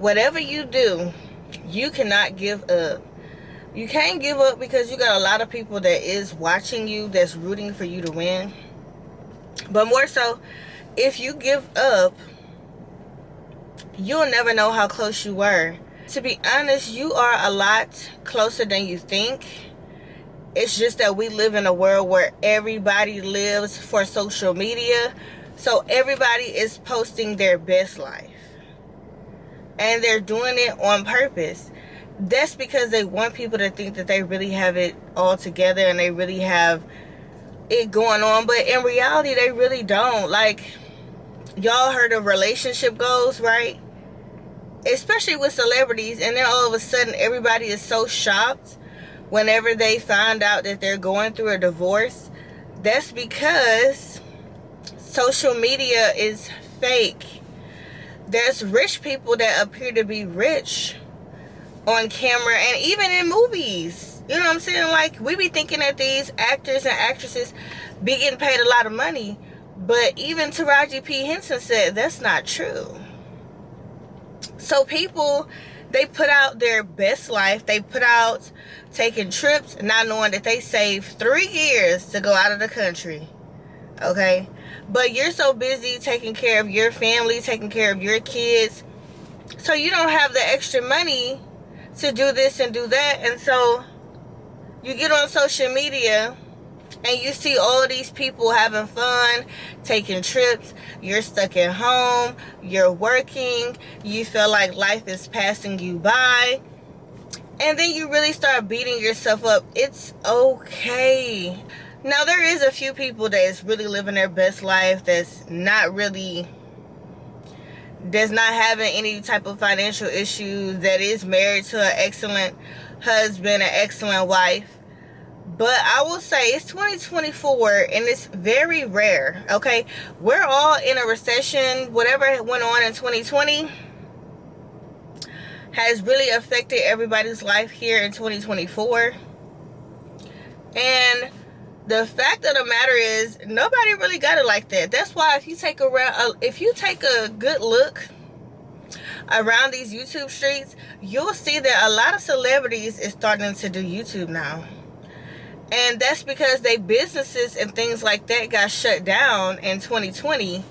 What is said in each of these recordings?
whatever you do, you cannot give up. You can't give up because you got a lot of people that is watching you, that's rooting for you to win. But more so, if you give up, you'll never know how close you were. To be honest, you are a lot closer than you think. It's just that we live in a world where everybody lives for social media. So everybody is posting their best life. And they're doing it on purpose. That's because they want people to think that they really have it all together and they really have it going on. But in reality, they really don't. Like, y'all heard of relationship goals, right? Especially with celebrities. And then all of a sudden, everybody is so shocked whenever they find out that they're going through a divorce. That's because social media is fake. There's rich people that appear to be rich on camera and even in movies. You know what I'm saying? Like, we be thinking that these actors and actresses be getting paid a lot of money. But even Taraji P. Henson said that's not true. So people, they put out their best life. They put out taking trips, not knowing that they saved 3 years to go out of the country. Okay? But you're so busy taking care of your family, taking care of your kids. So you don't have the extra money to do this and do that. And so you get on social media and you see all of these people having fun, taking trips. You're stuck at home. You're working. You feel like life is passing you by. And then you really start beating yourself up. It's okay. Now, there is a few people that's really living their best life, that's not having any type of financial issues, that is married to an excellent husband, an excellent wife. But I will say it's 2024 and it's very rare, okay? We're all in a recession. Whatever went on in 2020 has really affected everybody's life here in 2024. And the fact of the matter is, nobody really got it like that. That's why if you take a good look around these YouTube streets, you'll see that a lot of celebrities is starting to do YouTube now. And that's because their businesses and things like that got shut down in 2020.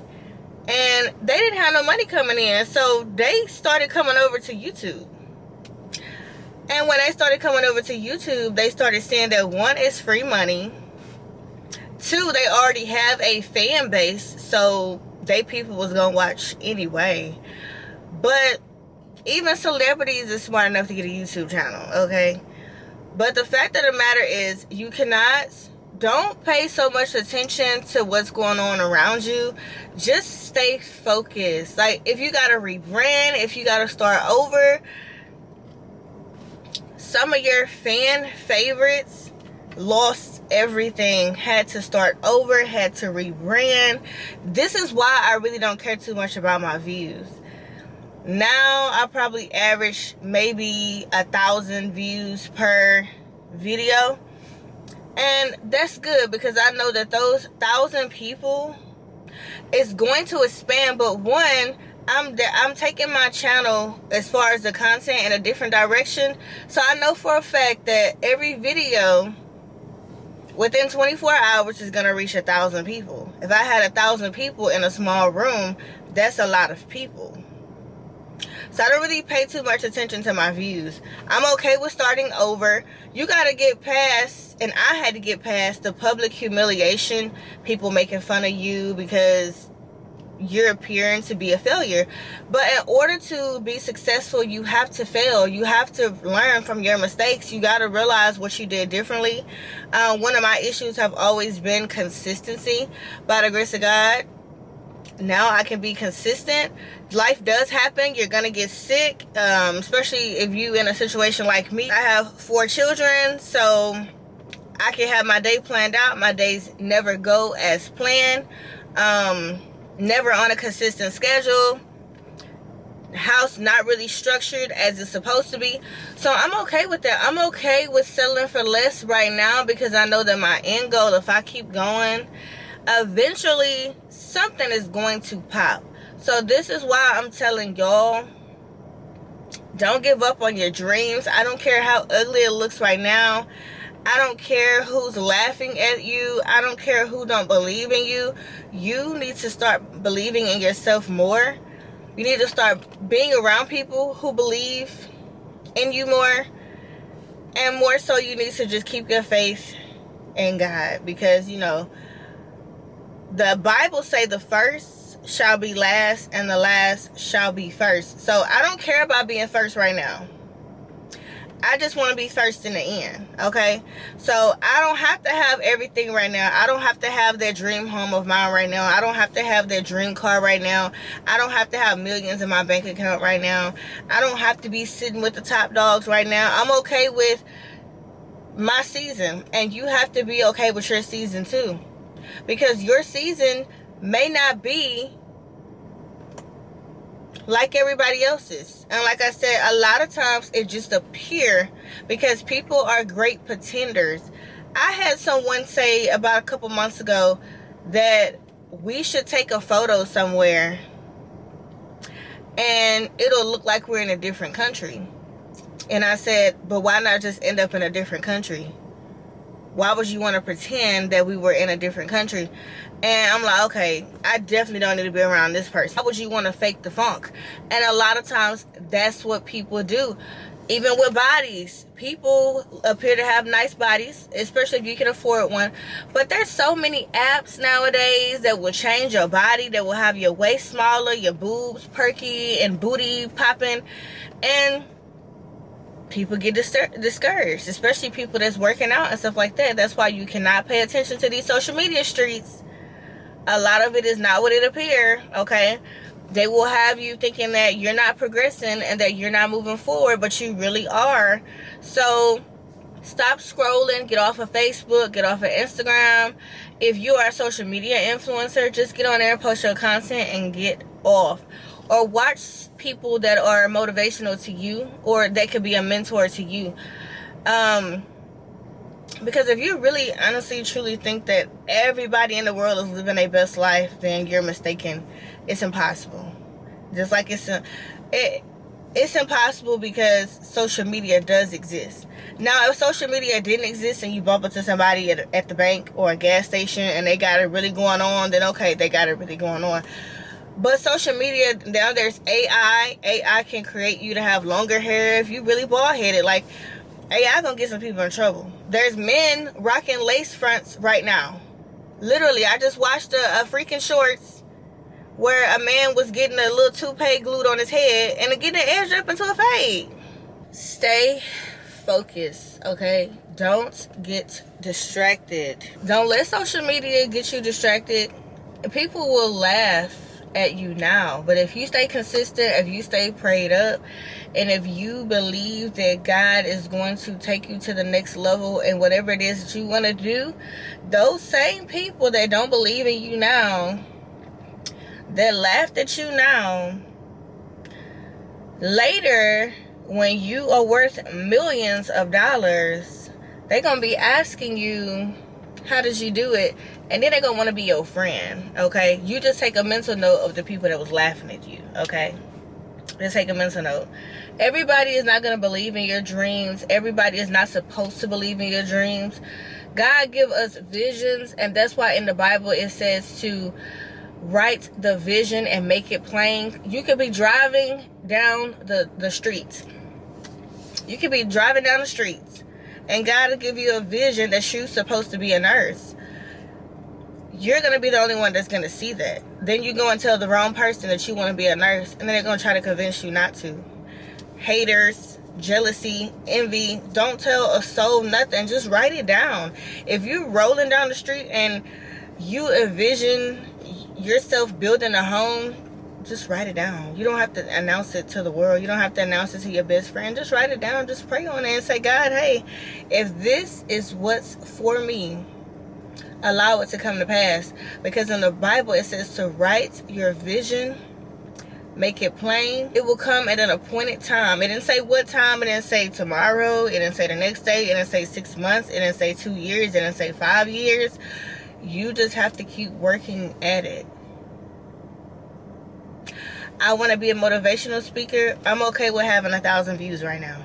And they didn't have no money coming in. So they started coming over to YouTube. And when they started coming over to YouTube, they started seeing that, one, is free money. 2, they already have a fan base, so they people was gonna watch anyway. But even celebrities are smart enough to get a YouTube channel, okay? But the fact of the matter is, don't pay so much attention to what's going on around you. Just stay focused. Like, if you gotta rebrand, if you gotta start over, some of your fan favorites lost everything, had to start over, had to rebrand. This is why I really don't care too much about my views. Now I probably average maybe 1,000 views per video, and that's good because I know that those 1,000 people is going to expand. But one, I'm taking my channel as far as the content in a different direction, so I know for a fact that every video within 24 hours is going to reach 1,000 people. If I had 1,000 people in a small room, that's a lot of people. So I don't really pay too much attention to my views. I'm okay with starting over. You got to get past, and I had to get past, the public humiliation, people making fun of you because you're appearing to be a failure. But in order to be successful, you have to fail. You have to learn from your mistakes. You got to realize what you did differently. One of my issues have always been consistency. By the grace of God, now I can be consistent. Life does happen. You're gonna get sick, especially if you in a situation like me. I have 4 children, so I can have my day planned out. My days never go as planned. Never on a consistent schedule. House not really structured as it's supposed to be. So I'm okay with that. I'm okay with settling for less right now because I know that my end goal, if I keep going, eventually something is going to pop. So this is why I'm telling y'all, Don't give up on your dreams. I don't care how ugly it looks right now. I don't care who's laughing at you. I don't care who don't believe in you. You need to start believing in yourself more. You need to start being around people who believe in you more. And more so, you need to just keep your faith in God. Because, you know, the Bible say the first shall be last and the last shall be first. So I don't care about being first right now. I just want to be first in the end, okay? So I don't have to have everything right now. I don't have to have that dream home of mine right now. I don't have to have that dream car right now. I don't have to have millions in my bank account right now. I don't have to be sitting with the top dogs right now. I'm okay with my season, and you have to be okay with your season too, because your season may not be like everybody else's. And like I said, a lot of times it just appear because people are great pretenders. I had someone say about a couple months ago that we should take a photo somewhere and it'll look like we're in a different country. And I said, but why not just end up in a different country? Why would you want to pretend that we were in a different country? And I'm like, okay, I definitely don't need to be around this person. Why would you want to fake the funk? And a lot of times, that's what people do. Even with bodies. People appear to have nice bodies, especially if you can afford one. But there's so many apps nowadays that will change your body, that will have your waist smaller, your boobs perky, and booty popping. And people get discouraged, especially people that's working out and stuff like that. That's why you cannot pay attention to these social media streets. A lot of it is not what it appears, okay? They will have you thinking that you're not progressing and that you're not moving forward, but you really are. So stop scrolling. Get off of Facebook. Get off of Instagram. If you are a social media influencer, just get on there and post your content and get off. Or watch people that are motivational to you, or they could be a mentor to you. Because if you really honestly truly think that everybody in the world is living their best life, then you're mistaken. It's impossible. Just like it's impossible because social media does exist. Now, if social media didn't exist and you bump into somebody at the bank or a gas station and they got it really going on, then okay, they got it really going on. But social media, now there's AI. AI can create you to have longer hair if you really bald-headed. Like, AI gonna get some people in trouble. There's men rocking lace fronts right now. Literally, I just watched a freaking shorts where a man was getting a little toupee glued on his head and getting the edge up into a fade. Stay focused, okay? Don't get distracted. Don't let social media get you distracted. People will laugh at you now, but if you stay consistent, if you stay prayed up, and if you believe that God is going to take you to the next level and whatever it is that you want to do, those same people that don't believe in you now, that laughed at you now, later when you are worth millions of dollars, they're gonna be asking you, how did you do it? And then they're gonna want to be your friend, okay? You just take a mental note of the people that was laughing at you, okay? Just take a mental note. Everybody is not gonna believe in your dreams. Everybody is not supposed to believe in your dreams. God give us visions, and that's why in the Bible it says to write the vision and make it plain. You could be driving down the streets. You could be driving down the streets, and God will give you a vision that you're supposed to be a nurse. You're going to be the only one that's going to see that. Then you go and tell the wrong person that you want to be a nurse, and then they're going to try to convince you not to. Haters, jealousy, envy, don't tell a soul nothing. Just write it down. If you're rolling down the street and you envision yourself building a home, just write it down. You don't have to announce it to the world. You don't have to announce it to your best friend. Just write it down. Just pray on it and say, God, hey, if this is what's for me, allow it to come to pass. Because in the Bible it says to write your vision, make it plain. It will come at an appointed time. It didn't say what time. It didn't say tomorrow. It didn't say the next day. It didn't say 6 months. It didn't say 2 years. It didn't say 5 years. You just have to keep working at it. I want to be a motivational speaker. I'm okay with having 1,000 views right now.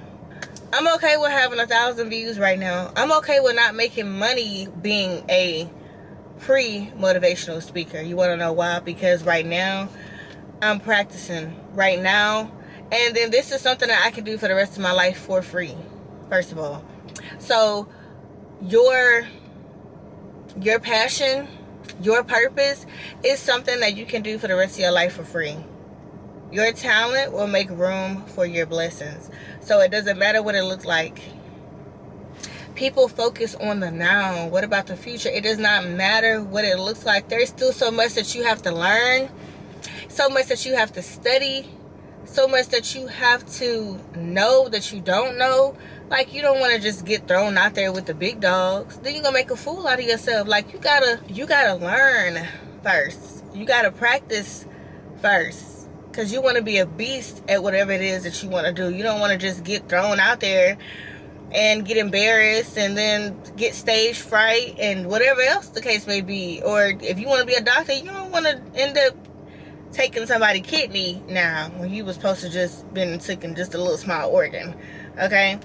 I'm okay with having 1,000 views right now. I'm okay with not making money being a pre-motivational speaker. You want to know why? Because right now, I'm practicing right now. And then this is something that I can do for the rest of my life for free, first of all. So your passion, your purpose is something that you can do for the rest of your life for free. Your talent will make room for your blessings. So it doesn't matter what it looks like. People focus on the now. What about the future? It does not matter what it looks like. There's still so much that you have to learn, so much that you have to study, so much that you have to know that you don't know. Like, you don't want to just get thrown out there with the big dogs. Then you're gonna make a fool out of yourself. Like, you gotta learn first. You gotta practice first, because you want to be a beast at whatever it is that you want to do. You don't want to just get thrown out there and get embarrassed and then get stage fright and whatever else the case may be. Or if you want to be a doctor, you don't want to end up taking somebody's kidney now when you was supposed to just been taking just a little small organ. Okay?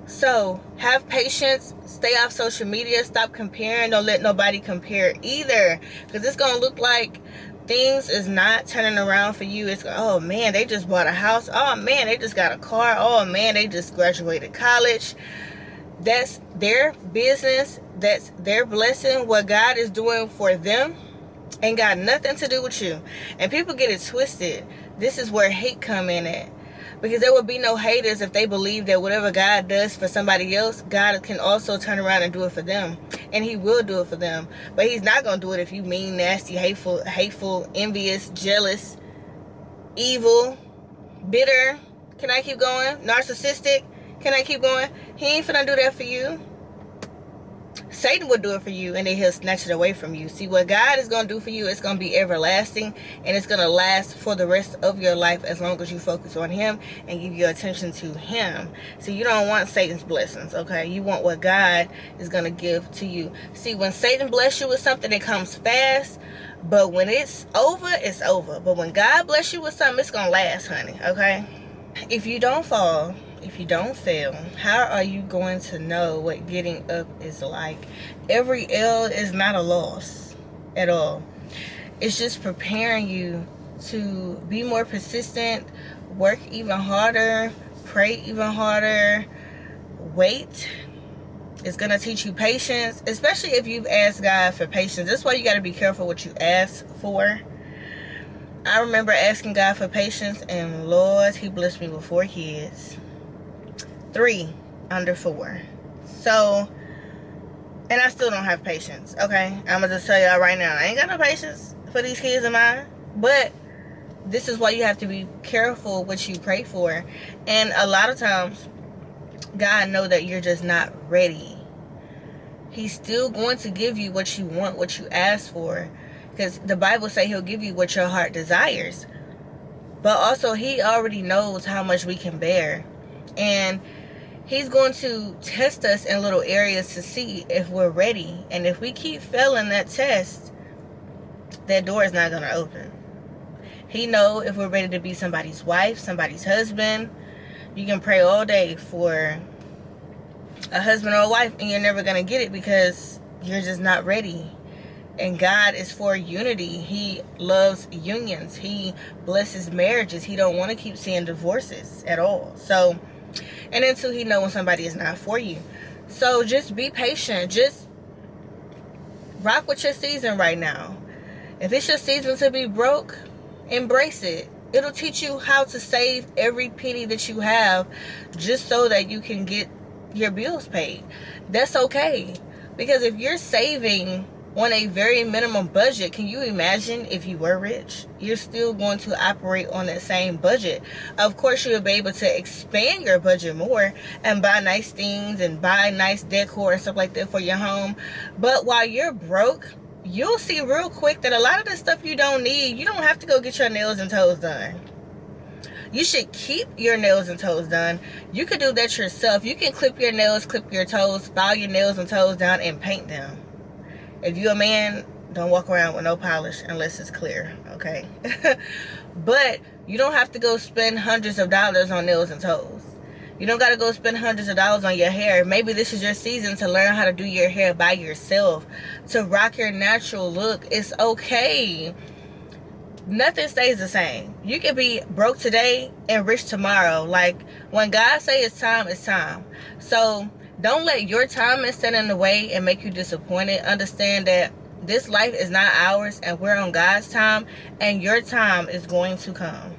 So have patience. Stay off social media. Stop comparing. Don't let nobody compare either, because it's gonna look like things is not turning around for you. It's, oh man, they just bought a house. Oh man, they just got a car. Oh man, they just graduated college. That's their business. That's their blessing. What God is doing for them ain't got nothing to do with you. And people get it twisted. This is where hate come in at. Because there would be no haters if they believe that whatever God does for somebody else, God can also turn around and do it for them. And he will do it for them. But he's not going to do it if you mean, nasty, hateful, envious, jealous, evil, bitter. Can I keep going? Narcissistic. Can I keep going? He ain't finna do that for you. Satan will do it for you, and then he'll snatch it away from you. See, what God is going to do for you, it's going to be everlasting, and it's going to last for the rest of your life as long as you focus on him and give your attention to him. See, you don't want Satan's blessings, okay? You want what God is going to give to you. See, when Satan bless you with something, it comes fast, but when it's over, it's over. But when God bless you with something, it's going to last, honey, okay? If you don't fall, if you don't fail, how are you going to know what getting up is like? Every L is not a loss at all. It's just preparing you to be more persistent, work even harder, pray even harder, wait. It's going to teach you patience, especially if you've asked God for patience. That's why you got to be careful what you ask for. I remember asking God for patience, and Lord, he blessed me with 4 kids. 3 under 4. So, and I still don't have patience, okay? I'm gonna just tell y'all right now, I ain't got no patience for these kids of mine. But this is why you have to be careful what you pray for. And a lot of times, God knows that you're just not ready. He's still going to give you what you want, what you ask for. Because the Bible says he'll give you what your heart desires. But also, he already knows how much we can bear. And he's going to test us in little areas to see if we're ready. And if we keep failing that test, that door is not going to open. He knows if we're ready to be somebody's wife, somebody's husband. You can pray all day for a husband or a wife, and you're never going to get it because you're just not ready. And God is for unity. He loves unions. He blesses marriages. He don't want to keep seeing divorces at all. So, and until he knows when somebody is not for you. So just be patient. Just rock with your season right now. If it's your season to be broke, embrace it. It'll teach you how to save every penny that you have just so that you can get your bills paid. That's okay. Because if you're saving on a very minimum budget, can you imagine if you were rich? You're still going to operate on that same budget. Of course, you'll be able to expand your budget more and buy nice things and buy nice decor and stuff like that for your home. But while you're broke, you'll see real quick that a lot of the stuff you don't need, you don't have to go get your nails and toes done. You should keep your nails and toes done. You could do that yourself. You can clip your nails, clip your toes, file your nails and toes down, and paint them. If you're a man, Don't walk around with no polish unless it's clear, okay? But you don't have to go spend hundreds of dollars on nails and toes. You don't got to go spend hundreds of dollars on your hair. Maybe this is your season to learn how to do your hair by yourself, to rock your natural look. It's okay. Nothing stays the same. You can be broke today and rich tomorrow. Like, when God say it's time, it's time. So don't let your time stand in the way and make you disappointed. Understand that this life is not ours, and we're on God's time, and your time is going to come.